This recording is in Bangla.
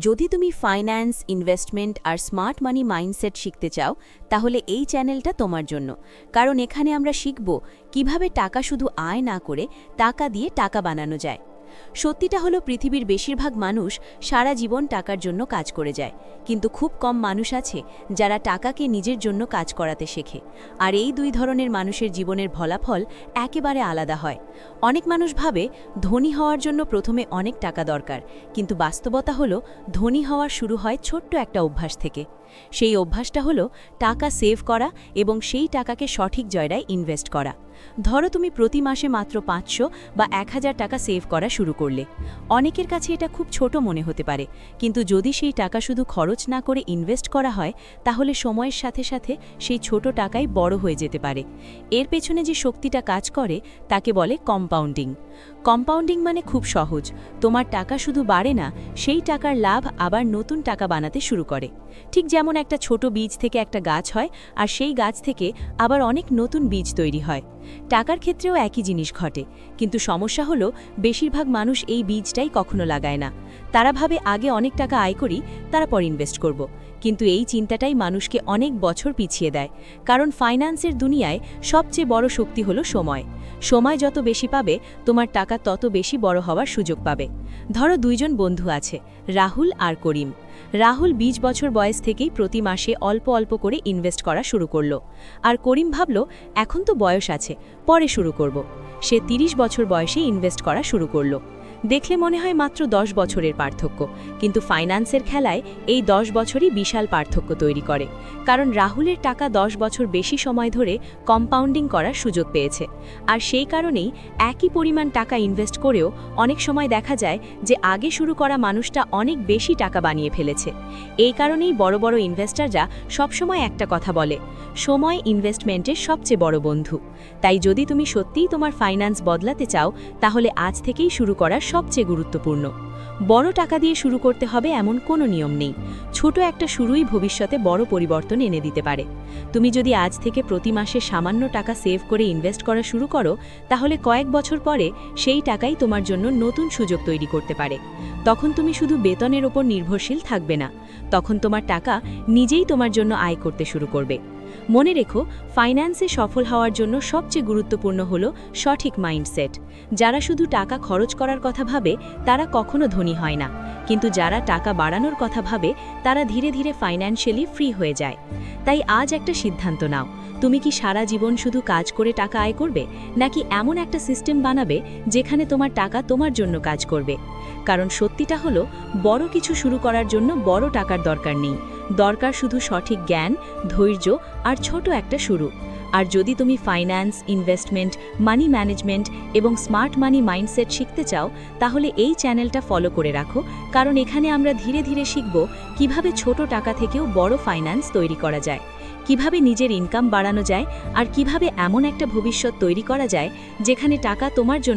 যদি তুমি ফাইন্যান্স, ইনভেস্টমেন্ট আর স্মার্ট মানি মাইন্ডসেট শিখতে চাও, তাহলে এই চ্যানেলটা তোমার জন্য। কারণ এখানে আমরা শিখব কিভাবে টাকা শুধু আয় না করে টাকা দিয়ে টাকা বানানো যায়। সত্যিটা হলো পৃথিবীর বেশিরভাগ মানুষ সারা জীবন টাকার জন্য কাজ করে যায়, কিন্তু খুব কম মানুষ আছে যারা টাকাকে নিজের জন্য কাজ করাতে শেখে। আর এই দুই ধরনের মানুষের জীবনের ফলাফল একেবারে আলাদা হয়। অনেক মানুষ ভাবে ধনী হওয়ার জন্য প্রথমে অনেক টাকা দরকার, কিন্তু বাস্তবতা হলো ধনী হওয়া শুরু হয় ছোট্ট একটা অভ্যাস থেকে। সেই অভ্যাসটা হলো টাকা সেভ করা এবং সেই টাকাকে সঠিক জায়গায় ইনভেস্ট করা। ধরো তুমি প্রতি মাসে মাত্র 500 বা 1000 টাকা সেভ করা শুরু করলে। অনেকের কাছে এটা খুব ছোট মনে হতে পারে, কিন্তু যদি সেই টাকা শুধু খরচ না করে ইনভেস্ট করা হয়, তাহলে সময়ের সাথে সাথে সেই ছোট টাকাই বড় হয়ে যেতে পারে। এর পেছনে যে শক্তিটা কাজ করে তাকে বলে কম্পাউন্ডিং। কম্পাউন্ডিং মানে খুব সহজ, তোমার টাকা শুধু বাড়ে না, সেই টাকার লাভ আবার নতুন টাকা বানাতে শুরু করে। ঠিক যেমন একটা ছোট বীজ থেকে একটা গাছ হয়, আর সেই গাছ থেকে আবার অনেক নতুন বীজ তৈরি হয়। টাকার ক্ষেত্রেও একই জিনিস ঘটে, কিন্তু সমস্যা হলো বেশিরভাগ মানুষ এই বীজটাই কখনো লাগায় না। তারা ভাবে আগে অনেক টাকা আয় করি, তারপর ইনভেস্ট করব। কিন্তু এই চিন্তাটাই মানুষকে অনেক বছর পিছিয়ে দেয়। কারণ ফাইন্যান্সের দুনিয়ায় সবচেয়ে বড় শক্তি হলো সময়। সময় যত বেশি পাবে, তোমার টাকা তত বেশি বড় হওয়ার সুযোগ পাবে। ধরো দুইজন বন্ধু আছে, রাহুল আর করিম। রাহুল 20 বছর বয়স থেকেই প্রতি মাসে অল্প অল্প করে ইনভেস্ট করা শুরু করলো। আর করিম ভাবল এখন তো বয়স আছে, পরে শুরু করব। সে 30 বছর বয়সে ইনভেস্ট করা শুরু করলো। দেখলে মনে হয় মাত্র 10 বছরের পার্থক্য, কিন্তু ফাইন্যান্সের খেলায় এই 10 বছরই বিশাল পার্থক্য তৈরি করে। কারণ রাহুলের টাকা 10 বছর বেশি সময় ধরে কম্পাউন্ডিং করার সুযোগ পেয়েছে। আর সেই কারণেই একই পরিমাণ টাকা ইনভেস্ট করেও অনেক সময় দেখা যায় যে আগে শুরু করা মানুষটা অনেক বেশি টাকা বানিয়ে ফেলেছে। এই কারণেই বড় বড় ইনভেস্টাররা সবসময় একটা কথা বলে, সময় ইনভেস্টমেন্টের সবচেয়ে বড় বন্ধু। তাই যদি তুমি সত্যিই তোমার ফাইন্যান্স বদলাতে চাও, তাহলে আজ থেকেই শুরু করা সবচেয়ে গুরুত্বপূর্ণ। বড় টাকা দিয়ে শুরু করতে হবে এমন কোনো নিয়ম নেই। ছোট একটা শুরুই ভবিষ্যতে বড় পরিবর্তন এনে দিতে পারে। তুমি যদি আজ থেকে প্রতি মাসে সামান্য টাকা সেভ করে ইনভেস্ট করা শুরু করো, তাহলে কয়েক বছর পরে সেই টাকাই তোমার জন্য নতুন সুযোগ তৈরি করতে পারে। তখন তুমি শুধু বেতনের ওপর নির্ভরশীল থাকবে না, তখন তোমার টাকা নিজেই তোমার জন্য আয় করতে শুরু করবে। মনে রেখো, ফাইন্যান্সে সফল হওয়ার জন্য সবচেয়ে গুরুত্বপূর্ণ হলো সঠিক মাইন্ডসেট। যারা শুধু টাকা খরচ করার কথা ভাবে, তারা কখনো ধনী হয় না, কিন্তু যারা টাকা বাড়ানোর কথা ভাবে, তারা ধীরে ধীরে ফাইন্যান্সিয়ালি ফ্রি হয়ে যায়। তাই আজ একটা সিদ্ধান্ত নাও, তুমি কি সারা জীবন শুধু কাজ করে টাকা আয় করবে, নাকি এমন একটা সিস্টেম বানাবে যেখানে তোমার টাকা তোমার জন্য কাজ করবে? কারণ সত্যিটা হলো, বড় কিছু শুরু করার জন্য বড় টাকার দরকার নেই, দরকার শুধু সঠিক জ্ঞান, ধৈর্য আর ছোট একটা শুরু। আর যদি তুমি ফাইন্যান্স, ইনভেস্টমেন্ট, মানি ম্যানেজমেন্ট এবং স্মার্ট মানি মাইন্ডসেট শিখতে চাও, তাহলে এই চ্যানেলটা ফলো করে রাখো। কারণ এখানে আমরা ধীরে ধীরে শিখব কিভাবে ছোট টাকা থেকেও বড় ফাইন্যান্স তৈরি করা যায়, কিভাবে নিজের ইনকাম বাড়ানো যায়, আর কিভাবে এমন একটা ভবিষ্যৎ তৈরি করা যায় যেখানে টাকা তোমার জন্য